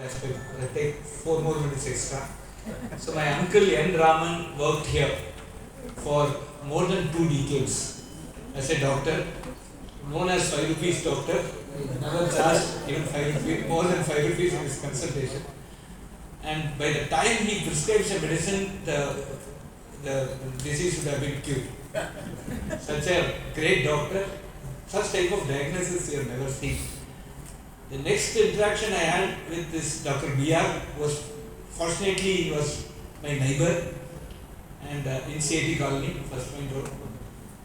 I take 4 more minutes extra. So my uncle N. Raman worked here for more than 2 decades as a doctor, known as 5 rupees doctor. Never charged even 5 rupees, more than 5 rupees in his consultation. And by the time he prescribes a medicine, the disease would have been cured. Such a great doctor, such type of diagnosis you have never seen. The next interaction I had with this Dr. B.R. was, fortunately, he was my neighbor and in CIT colony, First Point Road.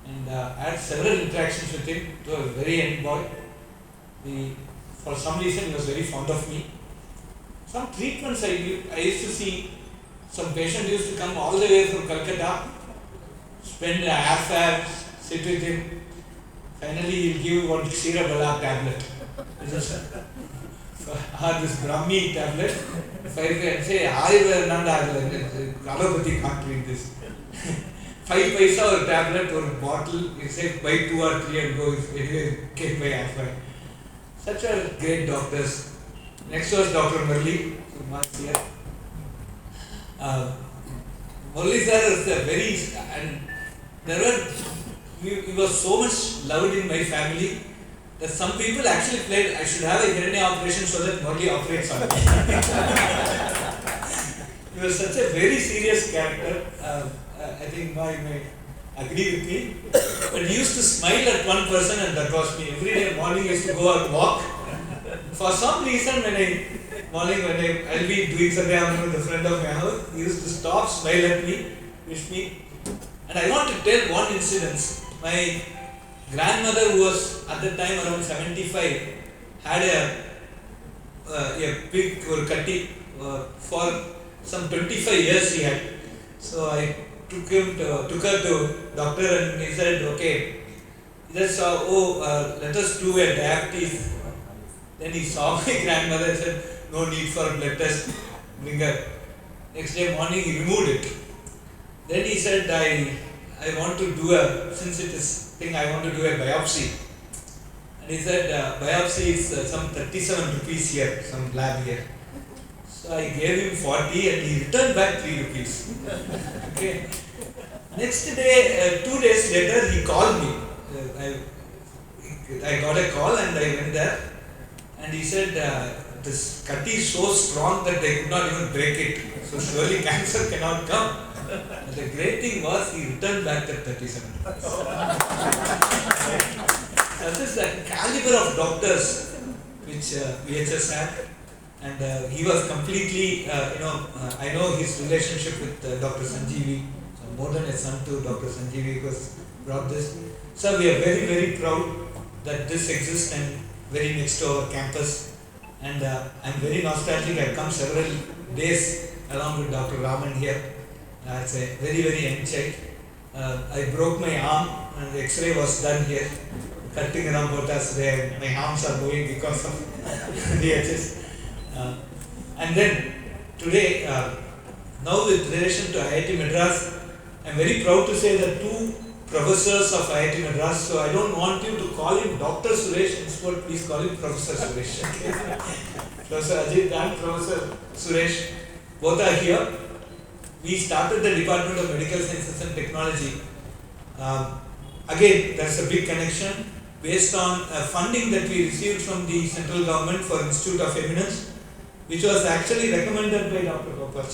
And I had several interactions with him. He was a very young boy. For some reason, he was very fond of me. Some treatments I used to see, some patient used to come all the way from Calcutta, spend an airfare, sit with him. Finally, he'll give one Kshira Bala tablet. Or this Brahmi tablet. If I can say, allopathy can't treat this. 5 paisa or tablet or bottle, you say buy 2 or 3 and go, anyway, get by airfare. Such a great doctors. Next was Dr. Murli, here. Murli sir is a very, and there were, he was so much loved in my family that some people actually played, I should have a hernia operation so that Murli operates on me. He was such a very serious character. I think my agree with me. But he used to smile at one person and that was me. Every day morning I used to go and walk. For some reason when I'll be doing something with a friend of my house, he used to stop, smile at me, wish me. And I want to tell one incident. My grandmother, who was at the time around 75, had a big katti for some 25 years he had. So I took her to doctor and he said, okay, just let us do a diabetes. Then he saw my grandmother and said, no need for blood test, bring her. Next day morning he removed it. Then he said, I want to do since it is thing, I want to do a biopsy. And he said, biopsy is some 37 rupees here, some lab here. So I gave him 40 and he returned back 3 rupees. Okay. Next day, 2 days later, he called me. I got a call and I went there. And he said, this katti is so strong that they could not even break it. So surely cancer cannot come. But the great thing was he returned back that 37 rupees. That is the caliber of doctors which VHS had. And he was completely, I know his relationship with Dr. Sanjeevi. So more than a son to Dr. Sanjeevi because brought this. So we are very, very proud that this exists and very next to our campus. And I'm very nostalgic. I've come several days along with Dr. Raman here. It's a very, very young child. I broke my arm and the X-ray was done here. Cutting around Botas where my arms are going because of DHS. And then today, now with relation to IIT Madras, I am very proud to say that 2 professors of IIT Madras, so I don't want you to call him Dr. Suresh, instead please call him Professor Suresh. Professor Ajit and Professor Suresh, both are here. We started the Department of Medical Sciences and Technology. Again, there's a big connection based on funding that we received from the central government for Institute of Eminence, which was actually recommended by Dr. Gopal.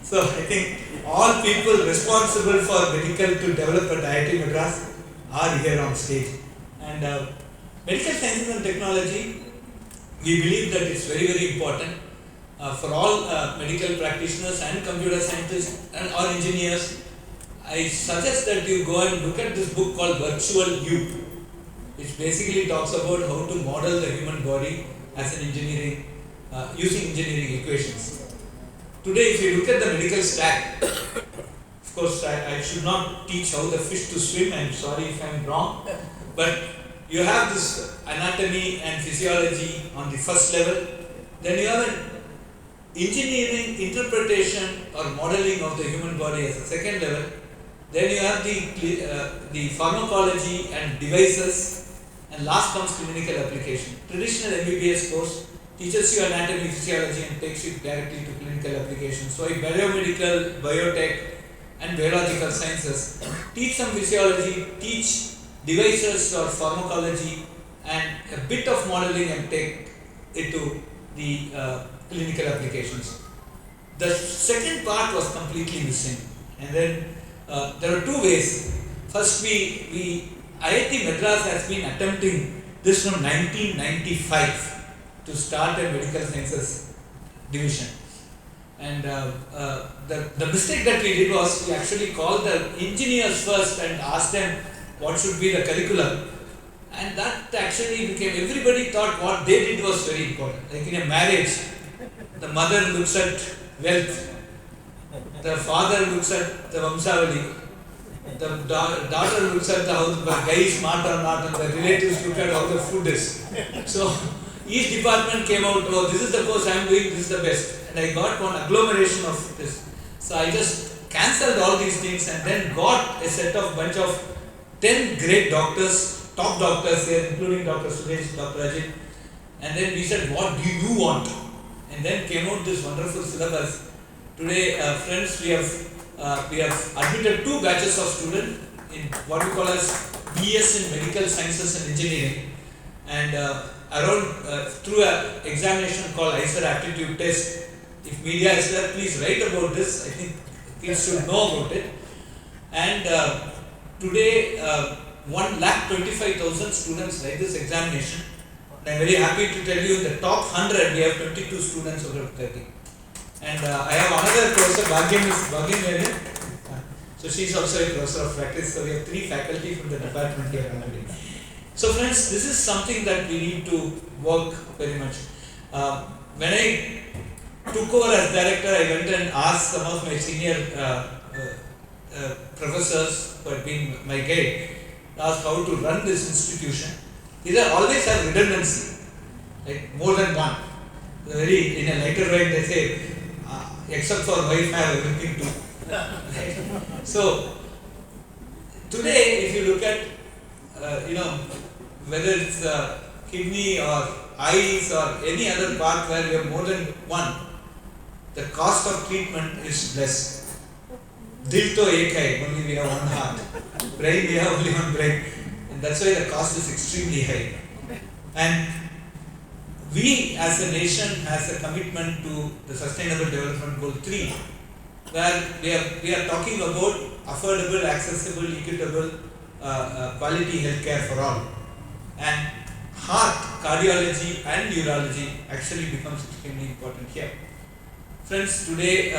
So I think all people responsible for medical to develop at IIT Madras are here on stage. And medical sciences and technology, we believe that it's very, very important for all medical practitioners and computer scientists and or engineers. I suggest that you go and look at this book called Virtual You, which basically talks about how to model the human body as an engineering, using engineering equations. Today, if you look at the medical stack, of course, I should not teach how the fish to swim. I'm sorry if I'm wrong, but you have this anatomy and physiology on the first level. Then you have an engineering interpretation or modeling of the human body as a second level. Then you have the pharmacology and devices, and last comes clinical application. Traditional MBBS course teaches you anatomy, physiology and takes you directly to clinical applications. So biomedical, biotech and biological sciences. Teach some physiology, teach devices or pharmacology and a bit of modeling and take it to the clinical applications. The second part was completely missing, and then there are two ways. First, IIT Madras has been attempting this from 1995 to start a medical sciences division. And the mistake that we did was we actually called the engineers first and asked them what should be the curriculum. And that actually became, everybody thought what they did was very important. Like in a marriage, the mother looks at wealth, the father looks at the Vamsavali, the daughter looks at how the guy is smart or not, and the relatives look at how the food is. So each department came out, oh, this is the course I am doing, this is the best. And I got one agglomeration of this. So I just cancelled all these things and then got a set of bunch of 10 great doctors, top doctors here, including Dr. Suresh, Dr. Ajit. And then we said, what do you want? And then came out this wonderful syllabus. Today, friends, we have admitted 2 batches of students in what we call as BS in Medical Sciences and Engineering. And through an examination called ISER Aptitude Test. If media is there, please write about this. I think kids should know about it. And today, 1,25,000 students write this examination. And I am very happy to tell you in the top 100, we have 22 students out of 30. And I have another professor, Bhagyan. So she is also a professor of practice. So we have 3 faculty from the department here already. So friends, this is something that we need to work very much. When I took over as director, I went and asked some of my senior professors who had been my guide, asked how to run this institution. These always have redundancy, like more than one. In a lighter vein they say, except for wife, I have everything too. So today, if you look at whether it's kidney or eyes or any other part where you have more than one, the cost of treatment is less. Dil to ek hai, only we have one heart. Brain, we have only one brain. And that's why the cost is extremely high. And we as a nation has a commitment to the Sustainable Development Goal 3, where we are talking about affordable, accessible, equitable, quality healthcare for all. And heart, cardiology and neurology actually becomes extremely important here. Friends, today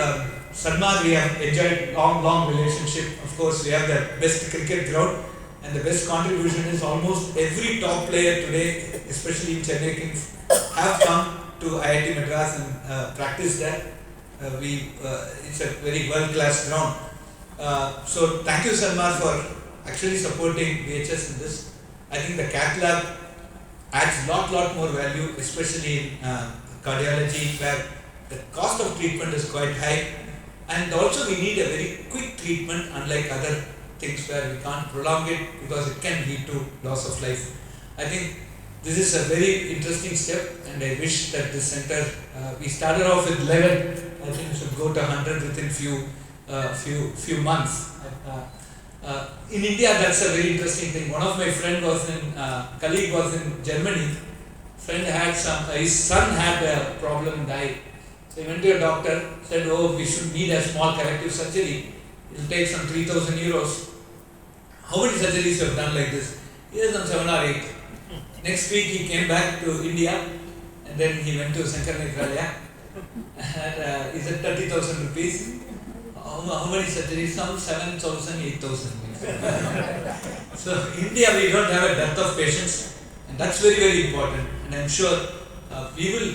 SANMAR, we have enjoyed long relationship. Of course, we have the best cricket ground and the best contribution is almost every top player today, especially in Chennai Kings, have come to IIT Madras and practice there. It's a very world-class ground. So thank you SANMAR for actually supporting VHS in this. I think the CATH lab adds lot more value, especially in cardiology, where the cost of treatment is quite high, and also we need a very quick treatment, unlike other things where we can't prolong it because it can lead to loss of life. I think this is a very interesting step, and I wish that this center, we started off with 11, I think we should go to 100 within few months. In India, that's a very interesting thing. One of my colleague was in Germany. Friend had his son had a problem, died. So he went to a doctor, said, oh, we should need a small corrective surgery. It will take some 3,000 euros. How many surgeries you have done like this? He has done 7 or 8. Next week he came back to India and then he went to Shankar Netralaya and he said 30,000 rupees. How many surgeries? Some 7,000, 8,000. So India, we don't have a dearth of patients, and that's very important. And I'm sure we will,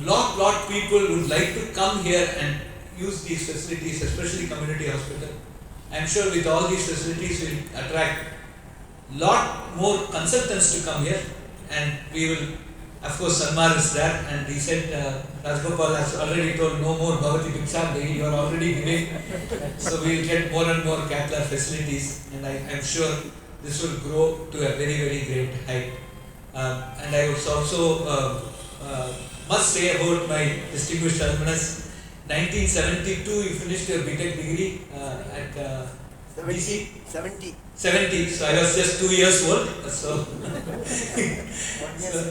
lot people would like to come here and use these facilities, especially community hospital. I'm sure with all these facilities we will attract lot more consultants to come here, and we will, of course, SANMAR is there, and he said, Rajgopal has already told no more Bhavati Bhiksha, you are already giving, so we will get more and more cath lab facilities, and I am sure this will grow to a very great height. And I was also must say about my distinguished alumnus. 1972, you finished your BTech degree at DC? 70. 70, so I was just 2 years old. So, 1 year.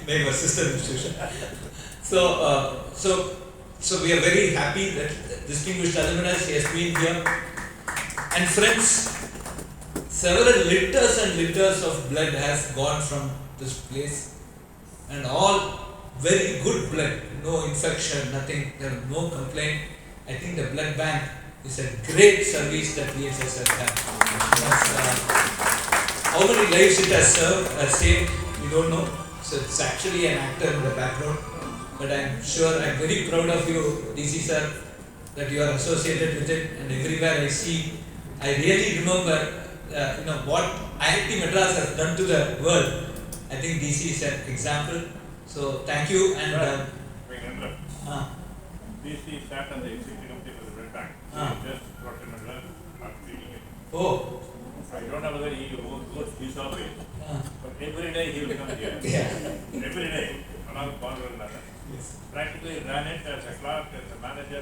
Name sister institution. So we are very happy that distinguished alumnus has been here. And friends, several liters and liters of blood has gone from this place, and all very good blood, no infection, nothing, there are no complaint. I think the blood bank is a great service that VHS has done. How many lives it has saved, we don't know. So it's actually an actor in the background. But I'm sure, I'm very proud of you, DC sir, that you are associated with it, and everywhere I see, I really remember what IIT Madras has done to the world. I think DC is an example. So thank you. And DC sat on the executive committee for the Red Bank. Just got a medal after reading it. Oh. I don't know whether he goes his office, but every day he will come here. Yeah. Every day, along with Bondra and others. Yes. Practically ran it as a clerk, as a manager.